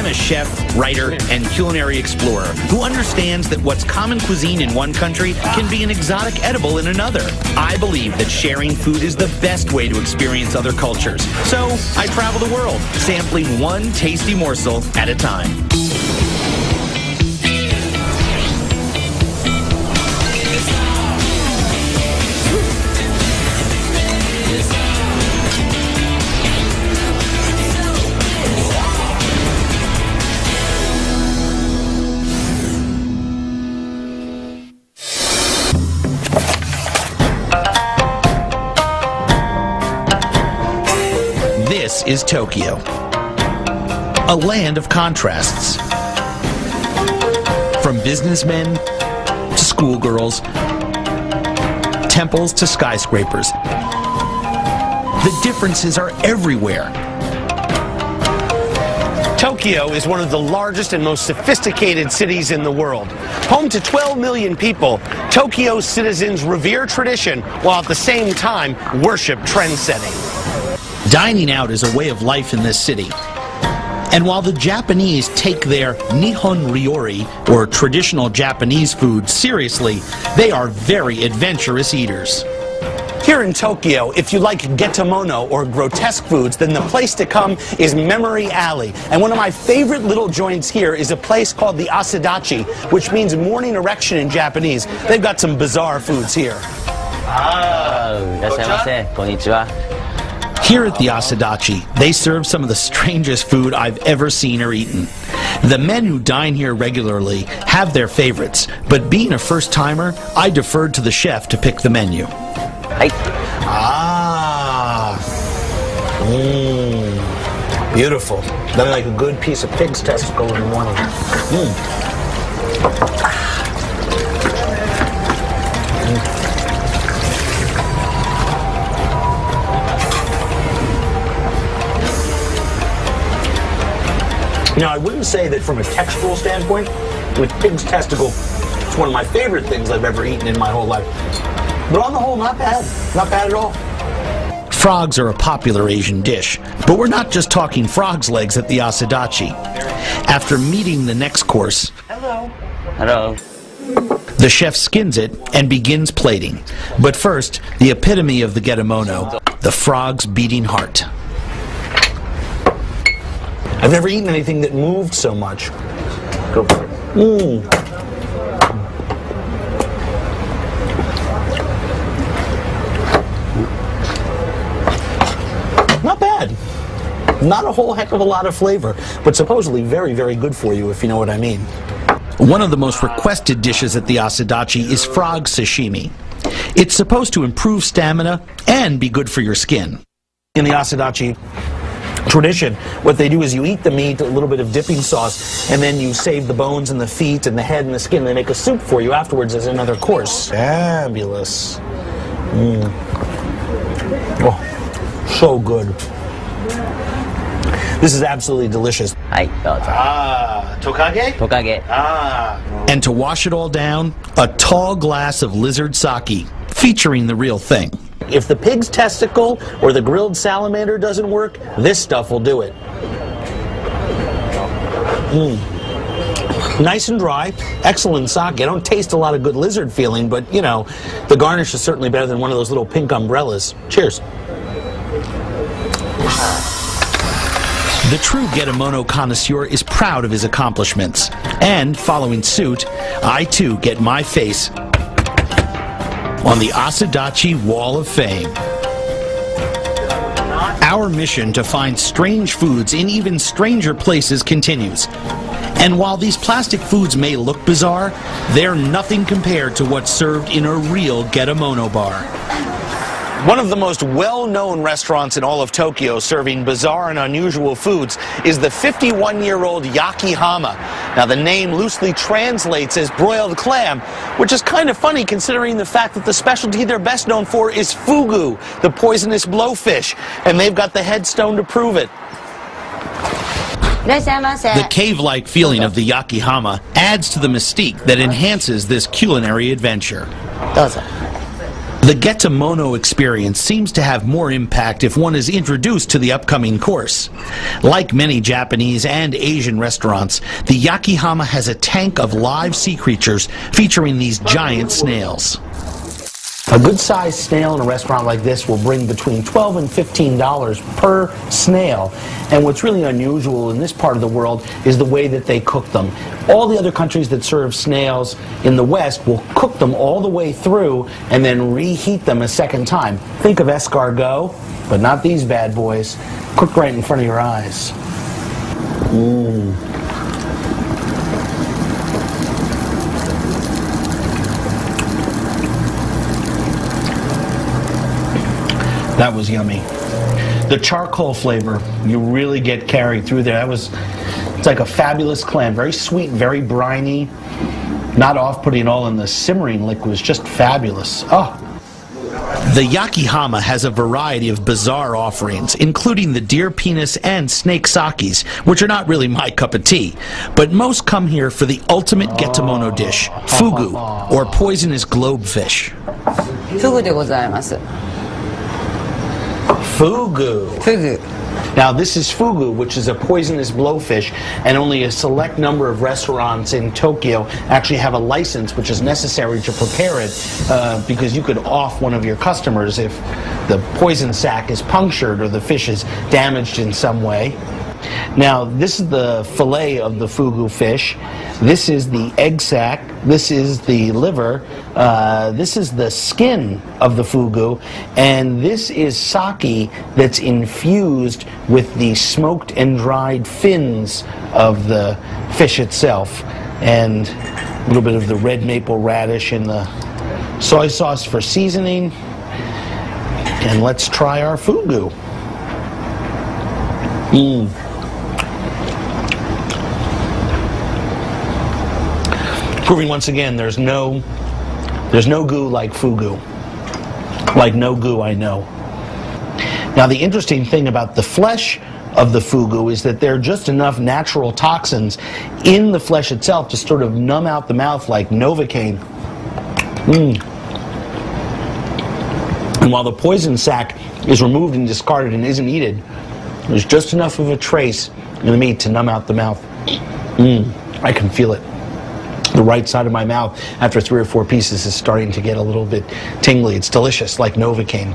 I'm a chef, writer, and culinary explorer who understands that what's common cuisine in one country can be an exotic edible in another. I believe that sharing food is the best way to experience other cultures. So I travel the world, sampling one tasty morsel at a time. This is Tokyo, a land of contrasts. From businessmen to schoolgirls, temples to skyscrapers, the differences are everywhere. Tokyo is one of the largest and most sophisticated cities in the world. Home to 12 million people, Tokyo's citizens revere tradition while at the same time worship trend-setting. Dining out is a way of life in this city. And while the Japanese take their Nihon Ryori, or traditional Japanese food, seriously, they are very adventurous eaters. Here in Tokyo, if you like getemono or grotesque foods, then the place to come is Memory Alley. And one of my favorite little joints here is a place called the Asadachi, which means morning erection in Japanese. They've got some bizarre foods here. Here at the Asadachi, they serve some of the strangest food I've ever seen or eaten. The men who dine here regularly have their favorites, but being a first-timer, I deferred to the chef to pick the menu. Beautiful. Nothing like a good piece of pig's testicle in the morning. Now, I wouldn't say that from a textural standpoint, with pig's testicle, it's one of my favorite things I've ever eaten in my whole life. But on the whole, not bad. Not bad at all. Frogs are a popular Asian dish, but we're not just talking frog's legs at the Asadachi. After meeting the next course, Hello. the chef skins it and begins plating. But first, the epitome of the getemono, the frog's beating heart. I've never eaten anything that moved so much. Go for it. Not bad. Not a whole heck of a lot of flavor, but supposedly very, very good for you, if you know what I mean. One of the most requested dishes at the Asadachi is frog sashimi. It's supposed to improve stamina and be good for your skin. In the Asadachi tradition, what they do is you eat the meat, a little bit of dipping sauce, and then you save the bones and the feet and the head and the skin. They make a soup for you afterwards as another course. Fabulous. Oh, so good. This is absolutely delicious. Tokage? Tokage. And to wash it all down, a tall glass of lizard sake, featuring the real thing. If the pig's testicle or the grilled salamander doesn't work, this stuff will do it. Nice and dry, excellent sake. I don't taste a lot of good lizard feeling, but, you know, the garnish is certainly better than one of those little pink umbrellas. Cheers. The true getemono connoisseur is proud of his accomplishments. And, following suit, I too get my face on the Asadachi Wall of Fame. Our mission to find strange foods in even stranger places continues. And while these plastic foods may look bizarre, they're nothing compared to what's served in a real getemono bar. One of the most well-known restaurants in all of Tokyo serving bizarre and unusual foods is the 51-year-old Yakihama. Now, the name loosely translates as broiled clam, which is kind of funny considering the fact that the specialty they're best known for is fugu, the poisonous blowfish, and they've got the headstone to prove it. The cave-like feeling of the Yakihama adds to the mystique that enhances this culinary adventure. The Getemono experience seems to have more impact if one is introduced to the upcoming course. Like many Japanese and Asian restaurants, the Yakihama has a tank of live sea creatures featuring these giant snails. A good-sized snail in a restaurant like this will bring between $12 and $15 per snail. And what's really unusual in this part of the world is the way that they cook them. All the other countries that serve snails in the West will cook them all the way through and then reheat them a second time. Think of escargot, but not these bad boys. Cooked right in front of your eyes. That was yummy. The charcoal flavor, you really get carried through there. It's like a fabulous clam. Very sweet, very briny, not off-putting at all, and the simmering liquid was just fabulous. Oh. The Yakihama has a variety of bizarre offerings, including the deer penis and snake sakis, which are not really my cup of tea. But most come here for the ultimate Getemono dish, fugu, or poisonous globefish. フグでございます。 Fugu. Fugu. Now this is fugu, which is a poisonous blowfish, and only a select number of restaurants in Tokyo actually have a license which is necessary to prepare it, because you could off one of your customers if the poison sac is punctured or the fish is damaged in some way. Now this is the fillet of the fugu fish. This is the egg sac. This is the liver. This is the skin of the fugu, and this is sake that's infused with the smoked and dried fins of the fish itself, and a little bit of the red maple radish in the soy sauce for seasoning. And let's try our fugu. Proving once again, there's no goo like fugu. Like no goo I know. Now the interesting thing about the flesh of the fugu is that there are just enough natural toxins in the flesh itself to sort of numb out the mouth like Novocaine. And while the poison sac is removed and discarded and isn't eaten, there's just enough of a trace in the meat to numb out the mouth. I can feel it. The right side of my mouth, after 3 or 4 pieces, is starting to get a little bit tingly. It's delicious, like Novocaine.